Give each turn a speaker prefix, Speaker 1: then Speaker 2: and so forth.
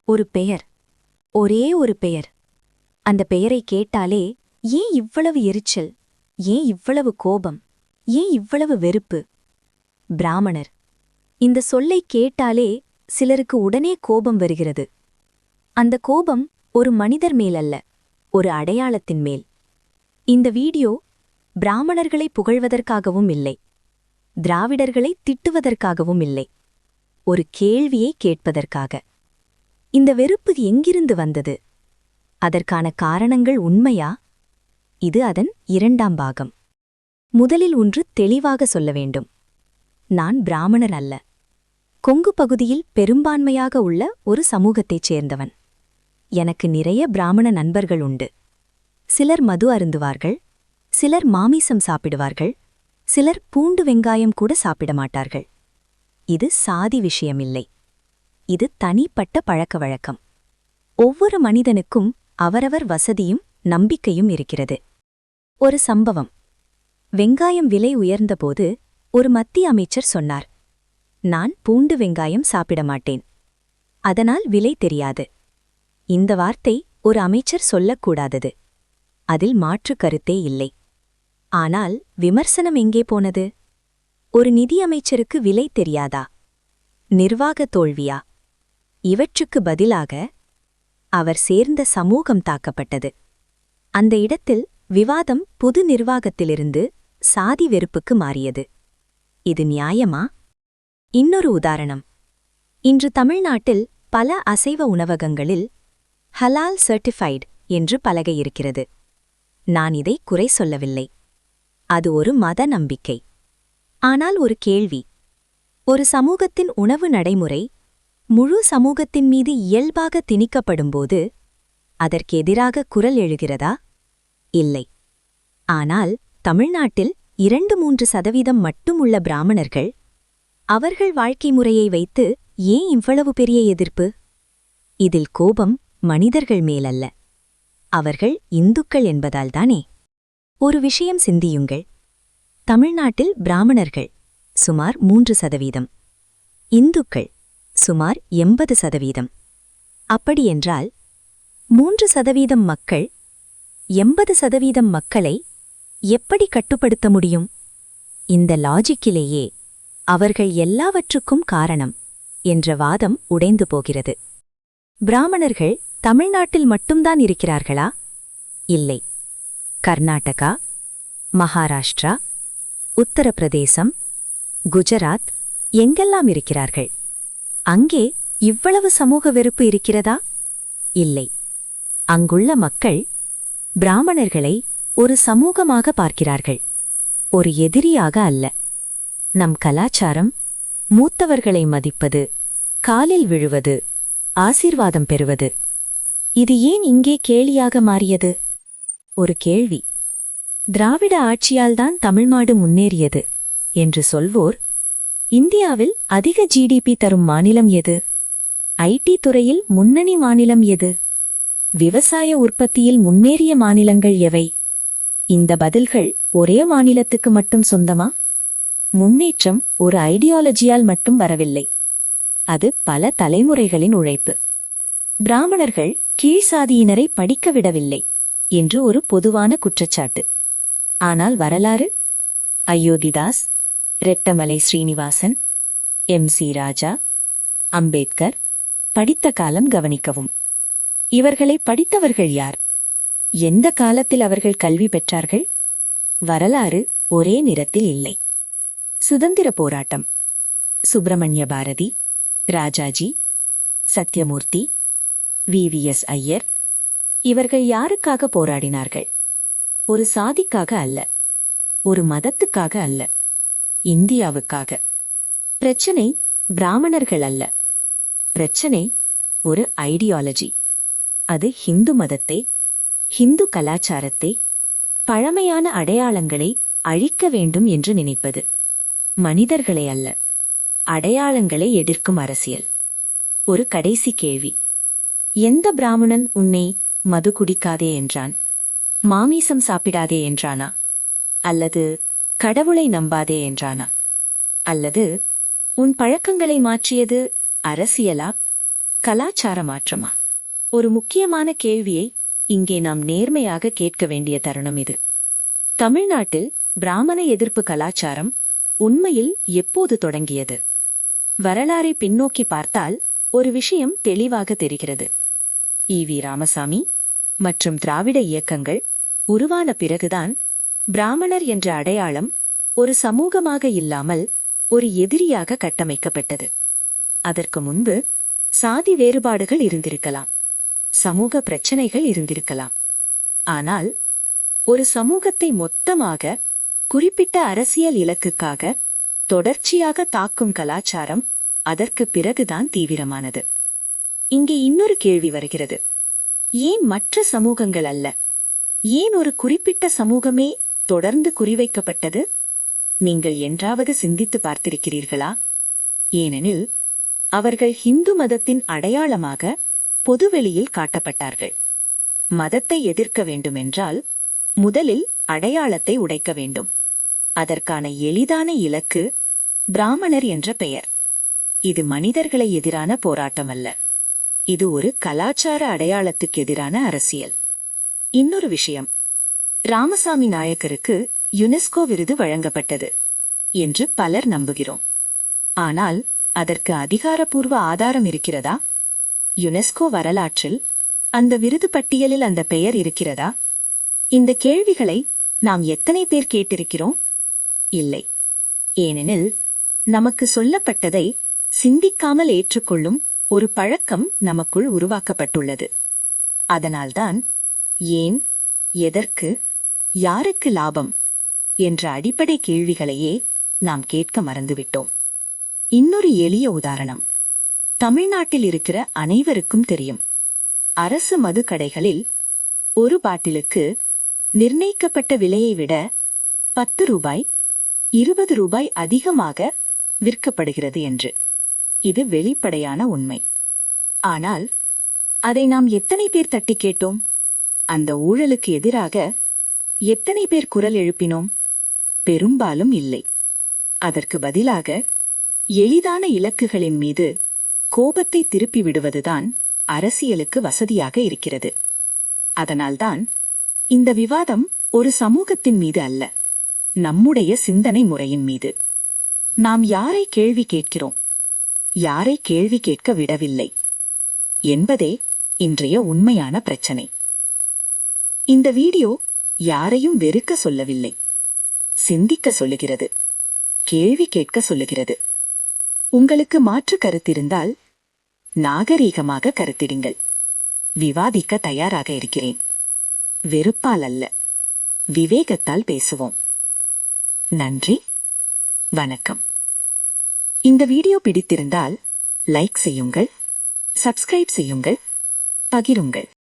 Speaker 1: ஒரு பெயர், ஒரே ஒரு பெயர். அந்த பெயரை கேட்டாலே ஏன் இவ்வளவு எரிச்சல், ஏன் இவ்வளவு கோபம், ஏன் இவ்வளவு வெறுப்பு? பிராமணர். இந்த சொல்லை கேட்டாலே சிலருக்கு உடனே கோபம் வருகிறது. அந்த கோபம் ஒரு மனிதர் மேல் அல்ல, ஒரு அடையாளத்தின் மேல். இந்த வீடியோ பிராமணர்களை புகழ்வதற்காகவும் இல்லை, திராவிடர்களை திட்டுவதற்காகவும் இல்லை, ஒரு கேள்வியை கேட்பதற்காக. இந்த வெறுப்பு எங்கிருந்து வந்தது? அதற்கான காரணங்கள் உண்மையா? இது அதன் இரண்டாம் பாகம். முதலில் ஒன்று தெளிவாக சொல்ல வேண்டும். நான் பிராமணர் அல்ல. கொங்கு பகுதியில் பெரும்பான்மையாக உள்ள ஒரு சமூகத்தைச் சேர்ந்தவன். எனக்கு நிறைய பிராமண நண்பர்கள் உண்டு. சிலர் மது அருந்துவார்கள், சிலர் மாமிசம் சாப்பிடுவார்கள், சிலர் பூண்டு வெங்காயம் கூட சாப்பிட மாட்டார்கள். இது சாதி விஷயமில்லை. இது தனிப்பட்ட பழக்க வழக்கம். ஒவ்வொரு மனிதனுக்கும் அவரவர் வசதியும் நம்பிக்கையும் இருக்கிறது. ஒரு சம்பவம். வெங்காயம் விலை உயர்ந்தபோது ஒரு மத்திய அமைச்சர் சொன்னார், நான் பூண்டு வெங்காயம் சாப்பிட மாட்டேன், அதனால் விலை தெரியாது. இந்த வார்த்தை ஒரு அமைச்சர் சொல்லக்கூடாதது. அதில் மாற்று கருத்தே இல்லை. ஆனால் விமர்சனம் எங்கே போனது? ஒரு நிதியமைச்சருக்கு விலை தெரியாதா? நிர்வாக தோல்வியா? இவற்றுக்கு பதிலாக அவர் சேர்ந்த சமூகம் தாக்கப்பட்டது. அந்த இடத்தில் விவாதம் புது நிர்வாகத்திலிருந்து சாதி வெறுப்புக்கு மாறியது. இது நியாயமா? இன்னொரு உதாரணம். இன்று தமிழ்நாட்டில் பல அசைவ உணவகங்களில் ஹலால் சர்டிஃபைட் என்று பலகை இருக்கிறது. நான் இதை குறை சொல்லவில்லை. அது ஒரு மத நம்பிக்கை. ஆனால் ஒரு கேள்வி. ஒரு சமூகத்தின் உணவு நடைமுறை முழு சமூகத்தின் மீது இயல்பாக திணிக்கப்படும்போது அதற்கு எதிராக குரல் எழுகிறதா? இல்லை. ஆனால் தமிழ்நாட்டில் 2-3% மட்டும் உள்ள பிராமணர்கள், அவர்கள் வாழ்க்கை முறையை வைத்து ஏன் இவ்வளவு பெரிய எதிர்ப்பு? இதில் கோபம் மனிதர்கள் மேலல்ல, அவர்கள் இந்துக்கள் என்பதால்தானே? ஒரு விஷயம் சிந்தியுங்கள். தமிழ்நாட்டில் பிராமணர்கள் சுமார் 3%, இந்துக்கள் சுமார் 80%. அப்படியென்றால் 3% மக்கள் 80% மக்களை எப்படி கட்டுப்படுத்த முடியும்? இந்த லாஜிக்கிலேயே அவர்கள் எல்லாவற்றுக்கும் காரணம் என்ற வாதம் உடைந்து போகிறது. பிராமணர்கள் தமிழ்நாட்டில் மட்டும்தான் இருக்கிறார்களா? இல்லை. கர்நாடகா, மகாராஷ்டிரா, உத்தரப்பிரதேசம், குஜராத் எங்கெல்லாம் இருக்கிறார்கள்? அங்கே இவ்வளவு சமூக வெறுப்பு இருக்கிறதா? இல்லை. அங்குள்ள மக்கள் பிராமணர்களை ஒரு சமூகமாக பார்க்கிறார்கள், ஒரு எதிரியாக அல்ல. நம் கலாச்சாரம் மூத்தவர்களை மதிப்பது, காலில் விழுவது, ஆசீர்வாதம் பெறுவது. இது ஏன் இங்கே கேலியாக மாறியது? ஒரு கேள்வி. திராவிட ஆட்சியால்தான் தமிழ்நாடு முன்னேறியது என்று சொல்வோர், இந்தியாவில் அதிக ஜிடிபி தரும் மாநிலம் எது? ஐடி துறையில் முன்னணி மாநிலம் எது? விவசாய உற்பத்தியில் முன்னேறிய மாநிலங்கள் எவை? இந்த பதில்கள் ஒரே மாநிலத்துக்கு மட்டும் சொந்தமா? முன்னேற்றம் ஒரு ஐடியாலஜியால் மட்டும் வரவில்லை. அது பல தலைமுறைகளின் உழைப்பு. பிராமணர்கள் கீழ்சாதியினரை படிக்க விடவில்லை என்று ஒரு பொதுவான குற்றச்சாட்டு. ஆனால் வரலாறு? அயோத்திதாஸ், ரெட்டமலை ஸ்ரீனிவாசன், MC ராஜா, அம்பேத்கர் படித்த காலம் கவனிக்கவும். இவர்களை படித்தவர்கள் யார்? எந்த காலத்தில் அவர்கள் கல்வி பெற்றார்கள்? வரலாறு ஒரே நிறத்தில் இல்லை. சுதந்திர போராட்டம். சுப்பிரமணிய பாரதி, ராஜாஜி, சத்யமூர்த்தி, VVS ஐயர் இவர்கள் யாருக்காக போராடினார்கள்? ஒரு சாதிக்காக அல்ல, ஒரு மதத்துக்காக அல்ல, இந்தியாவுக்காக. பிரச்சனை பிராமணர்கள் அல்ல, பிரச்சனை ஒரு ஐடியாலஜி. அது ஹிந்து மதத்தை, ஹிந்து கலாச்சாரத்தை, பழமையான அடையாளங்களை அழிக்க வேண்டும் என்று நினைப்பது. மனிதர்களை அல்ல, அடையாளங்களை எதிர்க்கும் அரசியல். ஒரு கடைசி கேள்வி. எந்த பிராமணன் உன்னை மது குடிக்காதே என்றான்? மாமிசம் சாப்பிடாதே என்றானா? அல்லது கடவுளை நம்பாதே என்றானா? அல்லது உன் பழக்கங்களை மாற்றியது அரசியலா,
Speaker 2: கலாச்சார மாற்றமா? ஒரு முக்கியமான கேள்வியை இங்கே நாம் நேர்மையாக கேட்க வேண்டிய தருணம் இது. தமிழ்நாட்டில் பிராமண எதிர்ப்பு கலாச்சாரம் உண்மையில் எப்போது தொடங்கியது? வரலாறை பின்னோக்கி பார்த்தால் ஒரு விஷயம் தெளிவாக தெரிகிறது. ஈ.வி. ராமசாமி மற்றும் திராவிட இயக்கங்கள் உருவான பிறகுதான் பிராமணர் என்ற அடையாளம் ஒரு சமூகமாக இல்லாமல் ஒரு எதிரியாக கட்டமைக்கப்பட்டது. அதற்கு முன்பு சாதி வேறுபாடுகள் இருந்திருக்கலாம், சமூக பிரச்சனைகள் இருந்திருக்கலாம். ஆனால் ஒரு சமூகத்தை மொத்தமாக குறிப்பிட்ட அரசியல் இலக்குக்காக தொடர்ச்சியாக தாக்கும் கலாச்சாரம் அதற்கு பிறகுதான் தீவிரமானது. இங்கே இன்னொரு கேள்வி வருகிறது. ஏன் மற்ற சமூகங்கள் அல்ல? ஏன் ஒரு குறிப்பிட்ட சமூகமே தொடர்ந்து குறிவைக்கப்பட்டது? நீங்கள் என்றாவது சிந்தித்து பார்த்திருக்கிறீர்களா? ஏனெனில் அவர்கள் இந்து மதத்தின் அடையாளமாக பொதுவெளியில் காட்டப்பட்டார்கள். மதத்தை எதிர்க்க வேண்டுமென்றால் முதலில் அடையாளத்தை உடைக்க வேண்டும். அதற்கான எளிதான இலக்கு பிராமணர் என்ற பெயர். இது மனிதர்களை எதிரான போராட்டம் அல்ல, இது ஒரு கலாச்சார அடையாளத்துக்கு எதிரான அரசியல். இன்னொரு விஷயம், ராமசாமி நாயக்கருக்கு யுனெஸ்கோ விருது வழங்கப்பட்டது என்று பலர் நம்புகிறோம். ஆனால் அதற்கு அதிகாரப்பூர்வ ஆதாரம் இருக்கிறதா? யுனெஸ்கோ வரலாற்றில் அந்த விருது பட்டியலில் அந்த பெயர் இருக்கிறதா? இந்த கேள்விகளை நாம் எத்தனை பேர் கேட்டிருக்கிறோம்? இல்லை. ஏனெனில் நமக்கு சொல்லப்பட்டதை சிந்திக்காமல் ஏற்றுக்கொள்ளும் ஒரு பழக்கம் நமக்குள் உருவாக்கப்பட்டுள்ளது. அதனால்தான் ஏன், எதற்கு, யாருக்கு லாபம் என்ற அடிப்படை கேள்விகளையே நாம் கேட்க மறந்துவிட்டோம். இன்னொரு எளிய உதாரணம் தமிழ்நாட்டில் இருக்கிற அனைவருக்கும் தெரியும். அரசு மதுக்கடைகளில் ஒரு பாட்டிலுக்கு நிர்ணயிக்கப்பட்ட விலையை விட 10 ரூபாய் 20 ரூபாய் அதிகமாக விற்கப்படுகிறது என்று. இது வெளிப்படையான உண்மை. ஆனால் அதை நாம் எத்தனை பேர் தட்டி கேட்டோம்? அந்த ஊழலுக்கு எதிராக எத்தனை பேர் குரல் எழுப்பினோம்? பெரும்பாலும் இல்லை. அதற்கு பதிலாக எளிதான இலக்குகளின் மீது கோபத்தை திருப்பி விடுவதுதான் அரசியலுக்கு வசதியாக இருக்கிறது. அதனால்தான் இந்த விவாதம் ஒரு சமூகத்தின் மீது அல்ல, நம்முடைய சிந்தனை முறையின் மீது. நாம் யாரை கேள்வி கேட்கிறோம், யாரை கேள்வி கேட்க விடவில்லை என்பதே இன்றைய உண்மையான பிரச்சனை. இந்த வீடியோ யாரையும் வெறுக்க சொல்லவில்லை, சிந்திக்க சொல்லுகிறது, கேள்வி கேட்க சொல்லுகிறது. உங்களுக்கு மாற்று கருத்திருந்தால் நாகரீகமாக கருத்திடுங்கள். விவாதிக்க தயாராக இருக்கிறேன். வெறுப்பால் அல்ல, விவேகத்தால் பேசுவோம். நன்றி, வணக்கம். இந்த வீடியோ பிடித்திருந்தால் லைக் செய்யுங்கள், சப்ஸ்கிரைப் செய்யுங்கள், பகிருங்கள்.